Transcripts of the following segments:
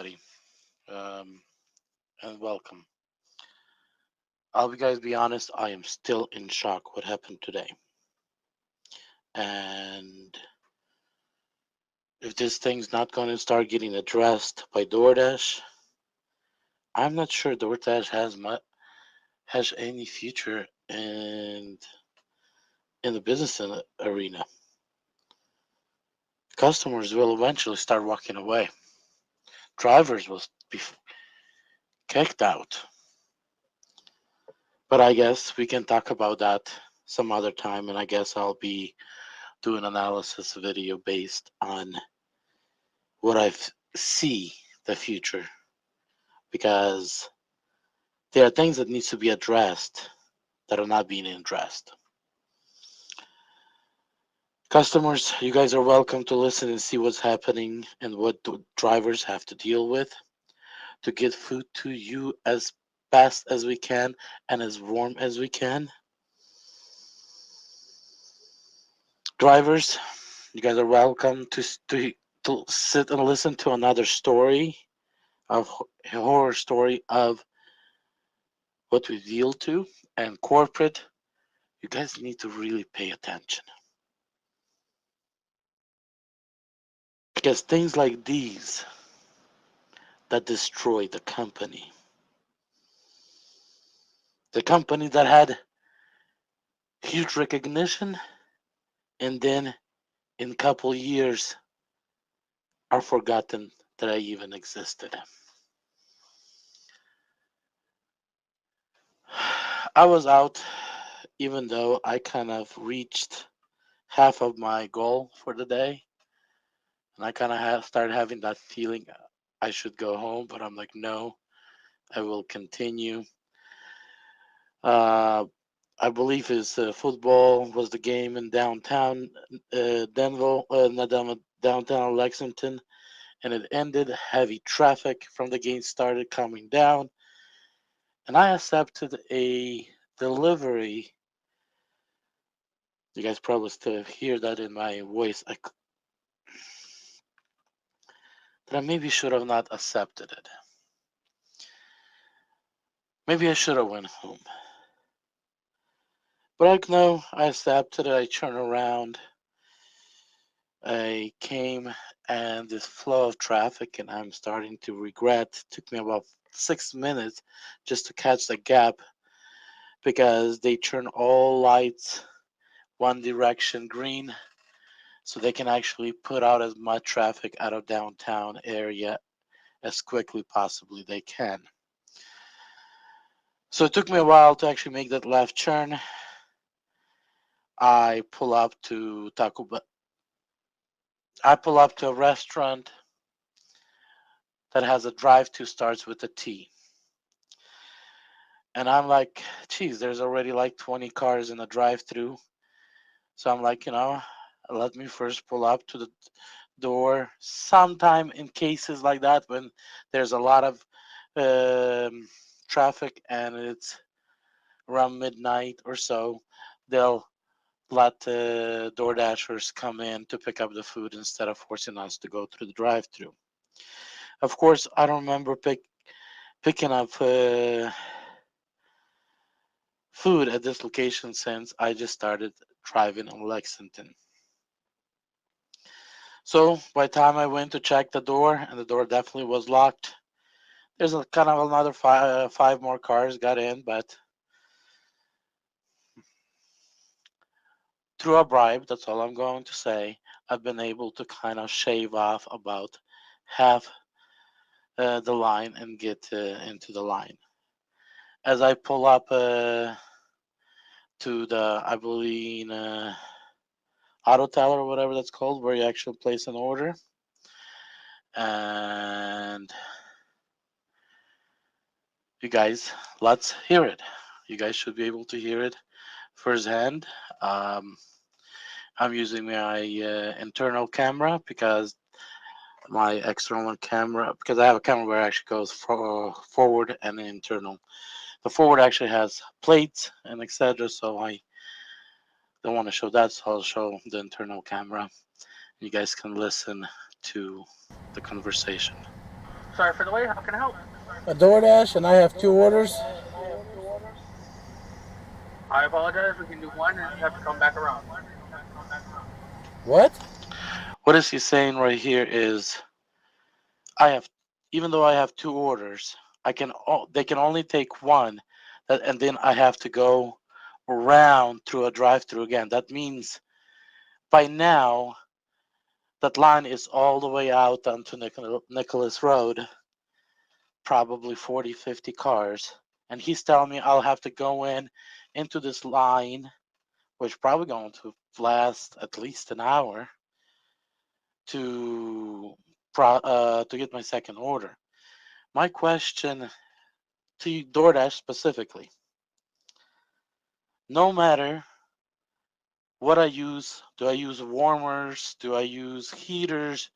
everybody, um, and welcome. I'll be guys be honest. I am still in shock what happened today, and if this thing's not going to start getting addressed by DoorDash, I'm not sure DoorDash has any future in the business arena. Customers will eventually start walking away. Drivers will be kicked out. But I guess we can talk about that some other time, and I guess I'll be do an analysis video based on what I see the future because there are things that needs to be addressed that are not being addressed. Customers, you guys are welcome to listen and see what's happening and what the drivers have to deal with to get food to you as fast as we can and as warm as we can. Drivers, you guys are welcome to sit and listen to another story of horror story of what we deal to, and corporate, you guys need to really pay attention because things like these that destroy the company that had huge recognition, and then in a couple years are forgotten that I even existed. I was out even though I kind of reached half of my goal for the day, and I kind of started having that feeling I should go home, but I'm like, no, I will continue. Uh, I believe his football was the game in downtown Denver, not downtown Lexington, and it ended. Heavy traffic from the game started coming down, and I accepted a delivery. You guys probably still hear that in my voice. That I maybe should have not accepted it. Maybe I should have went home. But no, I accepted it. I turned around. I came and this flow of traffic, and I'm starting to regret. It took me about 6 minutes just to catch the gap because they turn all lights one direction green so they can actually put out as much traffic out of downtown area as quickly possibly they can. So it took me a while to actually make that left turn. I pull up to Taco Bell. I pull up to a restaurant that has a drive-thru starts with a T. And I'm like, geez, there's already like 20 cars in the drive-thru. So I'm like, let me first pull up to the door. Sometime in cases like that, when there's a lot of um, traffic and it's around midnight or so, they'll let door dashers come in to pick up the food instead of forcing us to go through the drive-thru. Of course, I don't remember picking up food at this location since I just started driving in Lexington. So by the time I went to check the door, and the door definitely was locked, there's a kind of another five more cars got in, but through a bribe, that's all I'm going to say, I've been able to kind of shave off about half the line and get into the line. As I pull up to the, I believe, auto teller or whatever that's called, where you actually place an order. And you guys, let's hear it. You guys should be able to hear it firsthand. Um, I'm using my internal camera because my external camera, because I have a camera where it actually goes forward and internal. The forward actually has plates and etc. So I don't want to show that, so I'll show the internal camera. You guys can listen to the conversation. Sorry for the wait. How can I help? A DoorDash, and I have two orders. I apologize. We can do one, and you have to come back around. What? What is he saying right here is I have, even though I have two orders, they can only take one, and then I have to go around through a drive-through again. That means by now that line is all the way out onto Nicholas Road, probably 40, 50 cars. And he's telling me I'll have to go into this line, which probably going to last at least an hour to to get my second order. My question to you, DoorDash specifically, no matter what I use, do I use warmers? Do I use heaters?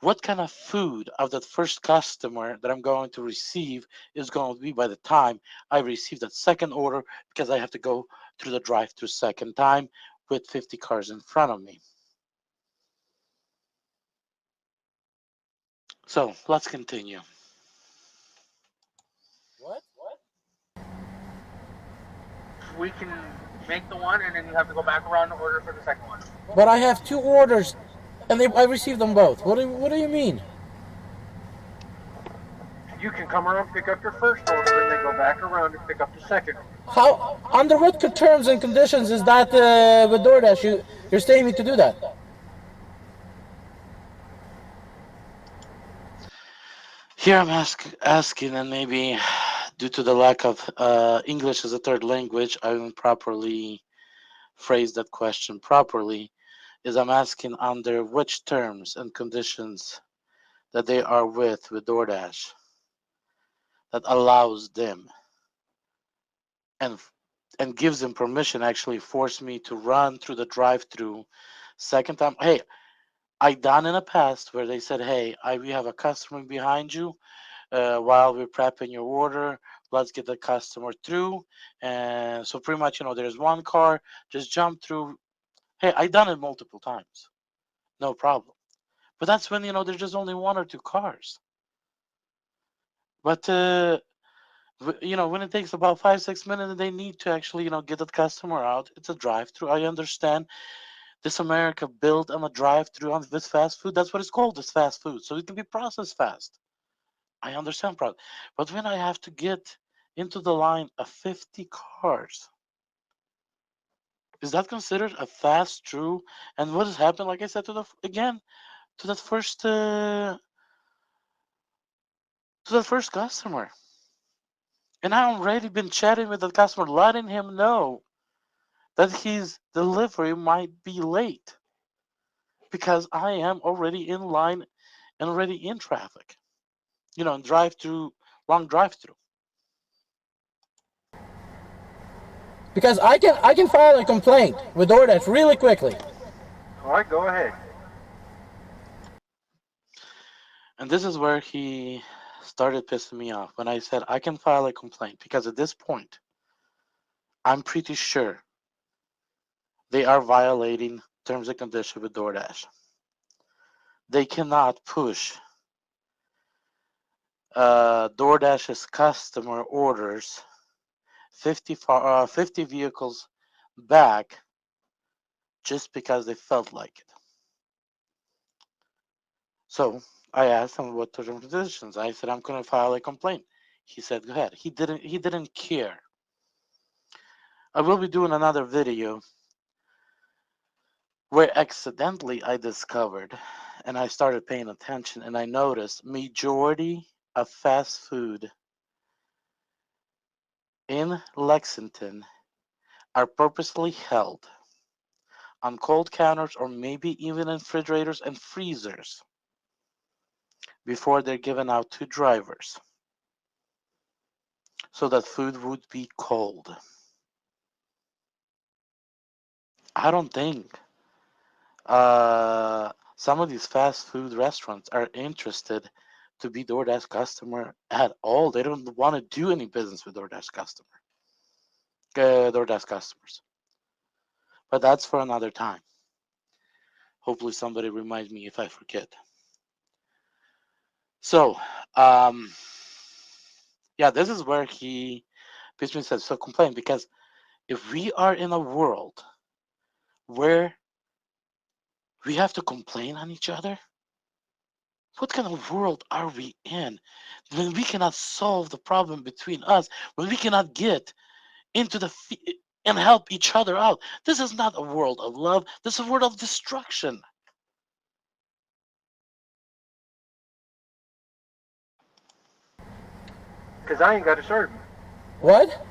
What kind of food of that first customer that I'm going to receive is going to be by the time I receive that second order because I have to go through the drive through second time with 50 cars in front of me. So let's continue. What? We can make the one, and then you have to go back around and order for the second one. But I have two orders, and I received them both. What do you mean? You can come around, pick up your first order, and then go back around and pick up the second order. How? Under what terms and conditions is that with DoorDash? You're saying me to do that? Here I'm asking, and maybe due to the lack of English as a third language, I haven't properly phrased that question properly. Is I'm asking under which terms and conditions that they are with DoorDash that allows them and and gives them permission actually force me to run through the drive-through second time. Hey, I done in the past where they said, "Hey, we have a customer behind you. While we're prepping your order, let's get the customer through." And so pretty much, there's one car, just jump through. Hey, I done it multiple times, no problem. But that's when there's just only one or two cars. But when it takes about 5 6 minutes and they need to actually get the customer out, it's a drive-through. I understand this America built on a drive-through on this fast food. That's what it's called, this fast food, so it can be processed fast. I understand, but when I have to get into the line of 50 cars, is that considered a fast through? And what has happened, like I said, to that first customer, and I already been chatting with the customer, letting him know that his delivery might be late because I am already in line and already in traffic. In drive through, long drive through. Because I can file a complaint with DoorDash really quickly. All right, go ahead. And this is where he started pissing me off when I said I can file a complaint because at this point, I'm pretty sure they are violating terms and conditions with DoorDash. They cannot push DoorDash's customer orders 50 vehicles back just because they felt like it. So I asked him what terms and conditions. I said I'm going to file a complaint. He said go ahead. He didn't care. I will be doing another video where accidentally I discovered and I started paying attention and I noticed majority of fast food in Lexington are purposely held on cold counters or maybe even in refrigerators and freezers before they're given out to drivers so that food would be cold. I don't think some of these fast food restaurants are interested to be DoorDash customer at all. They don't want to do any business with DoorDash customers. But that's for another time. Hopefully, somebody reminds me if I forget. So, Um, yeah, this is where he basically says so complain because if we are in a world where we have to complain on each other, what kind of world are we in when we cannot solve the problem between us, when we cannot get into and help each other out? This is not a world of love. This is a world of destruction. Because I ain't got to serve you. What?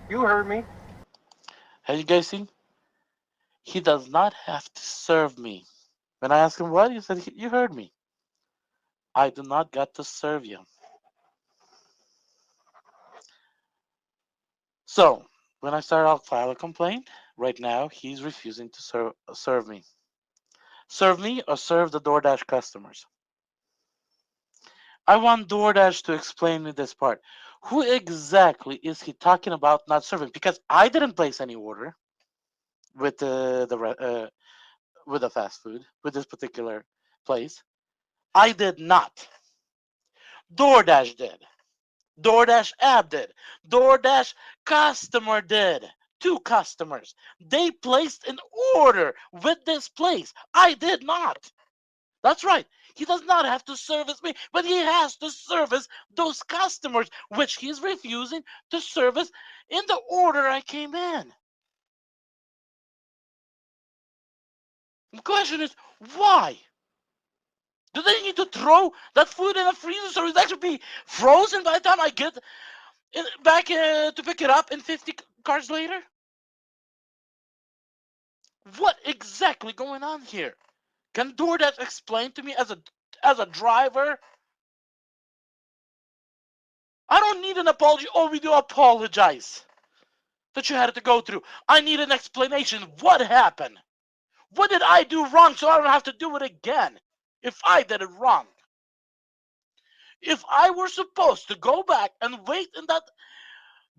You heard me. Have you guys seen? He does not have to serve me. When I asked him what, he said, "You heard me. I do not got to serve you." So when I started out file a complaint, right now he's refusing to serve me. Serve me or serve the DoorDash customers. I want DoorDash to explain me this part. Who exactly is he talking about not serving? Because I didn't place any order with with the fast food with this particular place. I did not. DoorDash did. DoorDash app did. DoorDash customer did. Two customers. They placed an order with this place. I did not. That's right. He does not have to service me, but he has to service those customers, which he's refusing to service in the order I came in. The question is, why? Do they need to throw that food in a freezer so it actually be frozen by the time I get back to pick it up in 50 cars later? What exactly going on here? Can DoorDash explain to me as a driver? I don't need an apology. Oh, we do apologize that you had to go through. I need an explanation. What happened? What did I do wrong so I don't have to do it again if I did it wrong? If I were supposed to go back and wait in that,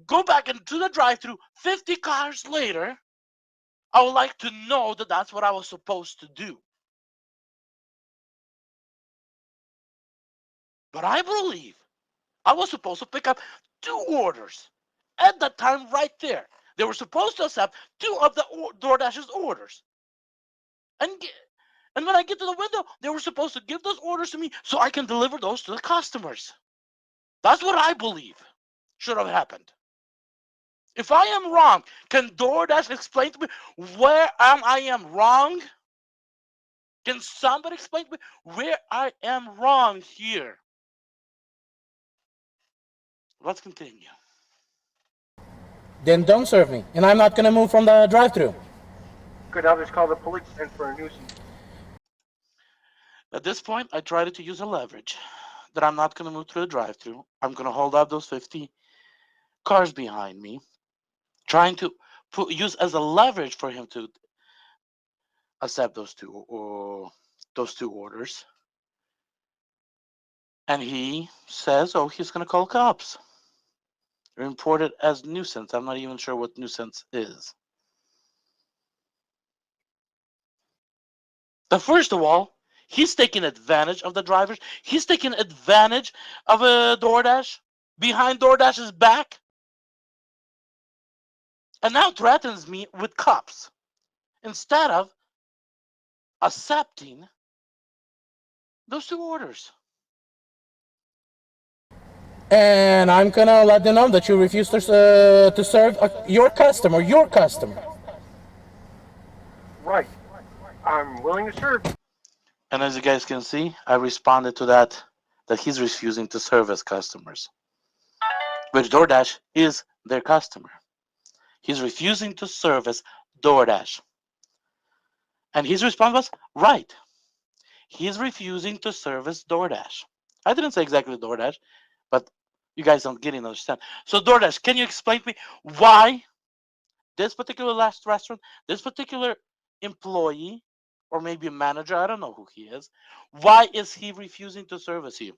go back into the drive-thru 50 cars later, I would like to know that that's what I was supposed to do. But I believe I was supposed to pick up two orders at that time right there. They were supposed to accept two of the DoorDash's orders. And and when I get to the window, they were supposed to give those orders to me so I can deliver those to the customers. That's what I believe should have happened. If I am wrong, can DoorDash explain to me where I am wrong? Can somebody explain to me where I am wrong here? Let's continue. Then don't serve me, and I'm not gonna move from the drive-thru. Good, I'll just call the police and for a nuisance. At this point, I tried to use a leverage that I'm not going to move through the drive-thru. I'm going to hold up those 50 cars behind me, trying to use as a leverage for him to accept those two orders. And he says, "Oh, he's going to call cops." Report it as nuisance. I'm not even sure what nuisance is. But first of all, he's taking advantage of the drivers. He's taking advantage of a DoorDash behind DoorDash's back, and now threatens me with cops instead of accepting those two orders. And I'm gonna let them know that you refuse to serve your customer. Your customer. Right. I'm willing to serve you. And as you guys can see, I responded to that he's refusing to serve his customers, which DoorDash is their customer. He's refusing to service DoorDash. And his response was, right, he's refusing to service DoorDash. I didn't say exactly DoorDash, but you guys don't get it, understand. So DoorDash, can you explain to me why this particular last restaurant, this particular employee, or maybe a manager, I don't know who he is, why is he refusing to service you?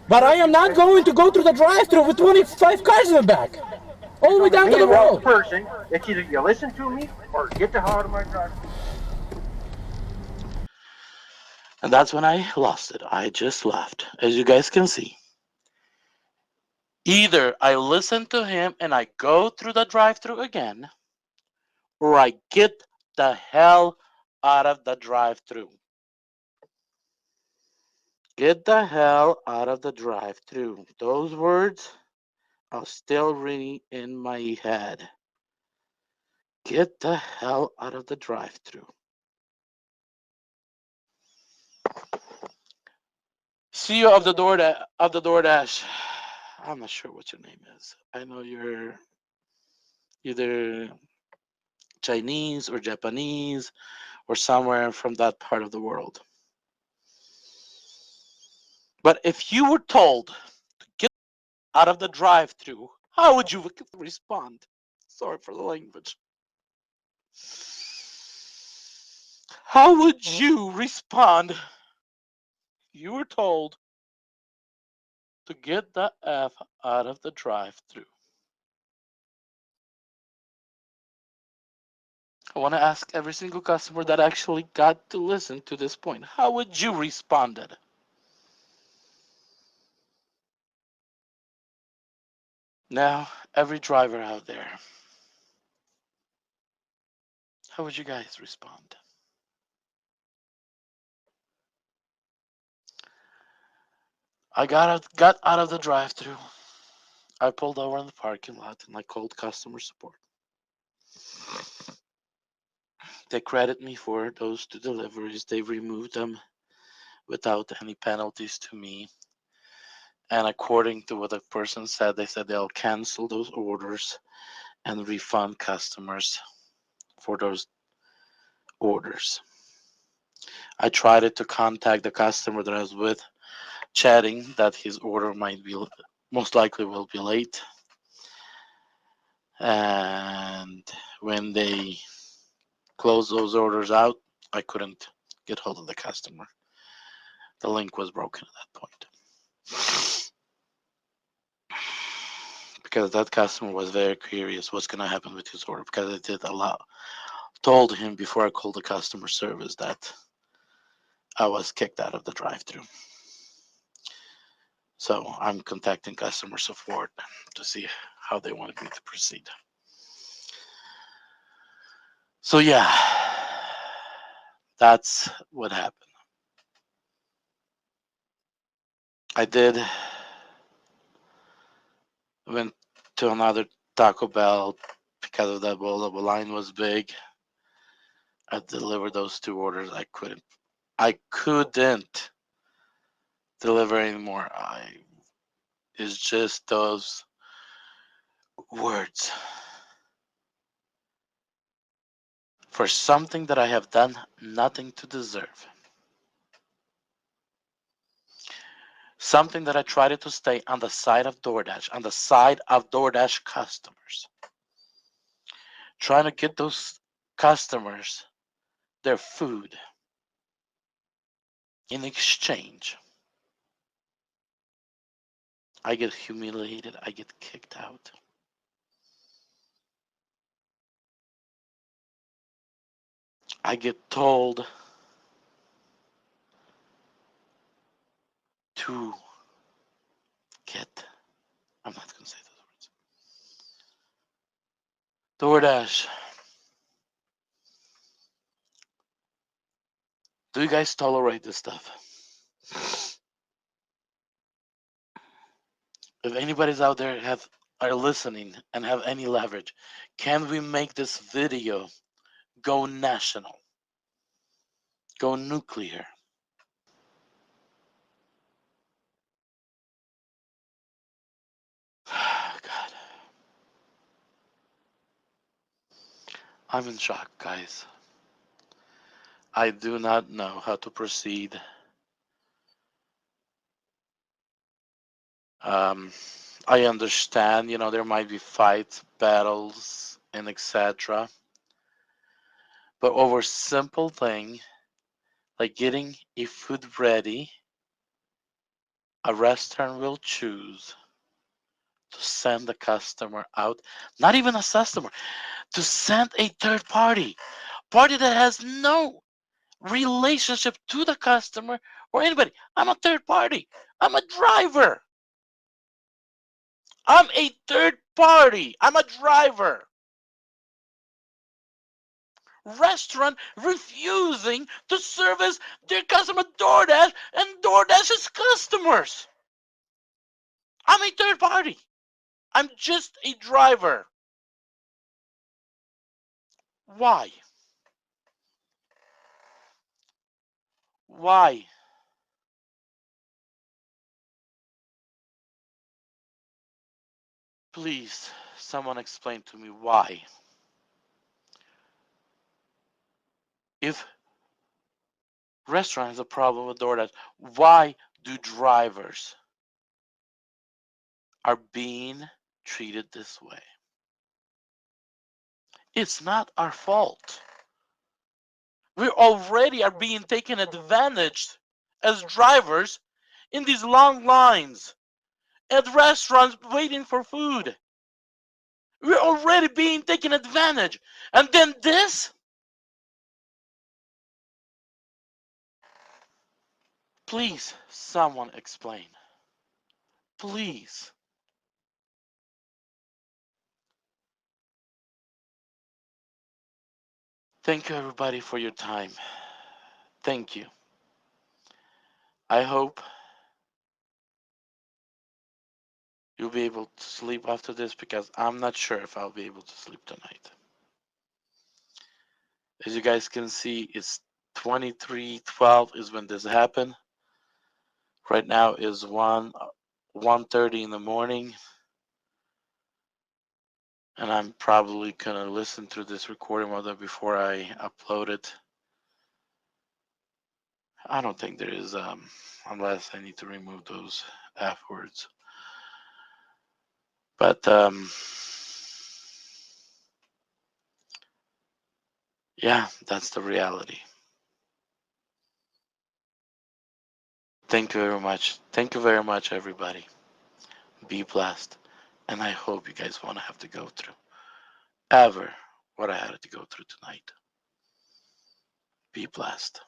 But I am not going to go through the drive-thru with 25 cars in the back. All the way down to the road. Person, it's either you listen to me or get the hell out of my drive. And that's when I lost it. I just left. As you guys can see. Either I listen to him and I go through the drive through again, or I get the hell out of the drive through. Get the hell out of the drive through. Those words are still ringing in my head. Get the hell out of the drive through. CEO of the DoorDash. I'm not sure what your name is. I know you're either Chinese or Japanese or somewhere from that part of the world. But if you were told to get out of the drive-through, how would you respond? Sorry for the language. How would you respond? You were told to get the F out of the drive-through. I want to ask every single customer that actually got to listen to this point. How would you responded? Now, every driver out there, how would you guys respond? I got out of the drive-through. I pulled over in the parking lot and I called customer support. They credit me for those two deliveries. They removed them without any penalties to me. And according to what the person said, they said they'll cancel those orders and refund customers for those orders. I tried to contact the customer that I was with, chatting that his order might be most likely will be late. And when they closed those orders out, I couldn't get hold of the customer. The link was broken at that point. Because that customer was very curious what's gonna happen with his order, because I did told him before I called the customer service that I was kicked out of the drive-through. So I'm contacting customer support to see how they wanted me to proceed. So yeah, that's what happened. I did went to another Taco Bell because of that bowl. The line was big. I delivered those two orders. I couldn't deliver anymore. It's just those words for something that I have done nothing to deserve. Something that I tried to stay on the side of DoorDash, on the side of DoorDash customers. Trying to get those customers their food. In exchange, I get humiliated, I get kicked out. I get told to get, I'm not going to say those words. DoorDash, do you guys tolerate this stuff? If anybody's out there are listening and have any leverage, can we make this video go national, go nuclear? God, I'm in shock, guys. I do not know how to proceed. Um, I understand, there might be fights, battles, and etc. But over simple thing like getting a food ready, a restaurant will choose to send the customer out, not even a customer, to send a third party that has no relationship to the customer or anybody. I'm a third party. I'm a driver. I'm a third party. I'm a driver. Restaurant refusing to service their customer DoorDash and DoorDash's customers. I'm a third party. I'm just a driver. Why? Why? Please, someone explain to me why. If restaurant has a problem with DoorDash, why do drivers are being treated this way? It's not our fault. We already are being taken advantage as drivers in these long lines at restaurants waiting for food. We're already being taken advantage. And then this? Please, someone explain. Please. Thank you, everybody, for your time. Thank you. I hope you'll be able to sleep after this because I'm not sure if I'll be able to sleep tonight. As you guys can see, it's 23:12 is when this happened. Right now is 1:30 in the morning. And I'm probably gonna listen to this recording before I upload it. I don't think there is, unless I need to remove those F words. But yeah, that's the reality. Thank you very much. Thank you very much, everybody. Be blessed. And I hope you guys won't have to go through ever what I had to go through tonight. Be blessed.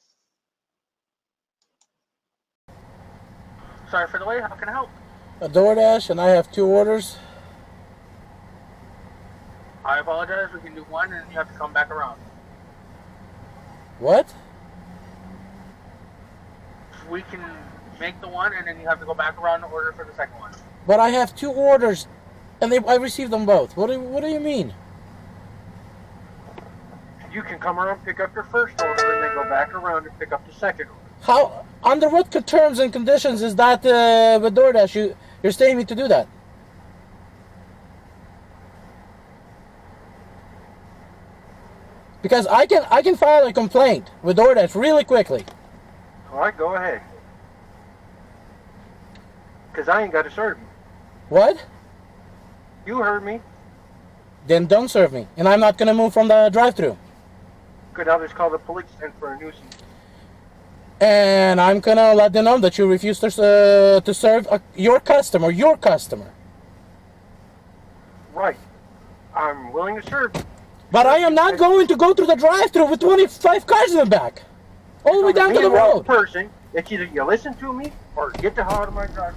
Sorry for the wait. How can I help? A DoorDash, and I have 2 orders. I apologize. We can do one, and you have to come back around. What? We can make the one, and then you have to go back around and order for the second one. But I have 2 orders, and I received them both. What do you mean? You can come around, pick up your first order, and then go back around and pick up the second order. How? Under what terms and conditions is that with DoorDash? You're saying me to do that? Because I can file a complaint with DoorDash really quickly. All right, go ahead. Because I ain't got to serve you. What? You heard me. Then don't serve me, and I'm not gonna move from the drive-thru. Good, I'll just call the police and for a nuisance. And I'm gonna let them know that you refuse to serve your customer. Right. I'm willing to serve you. But I am not going to go through the drive-thru with 25 cars in the back, all the way down to the road. Person, it's either you listen to me or get the hell out of my drive.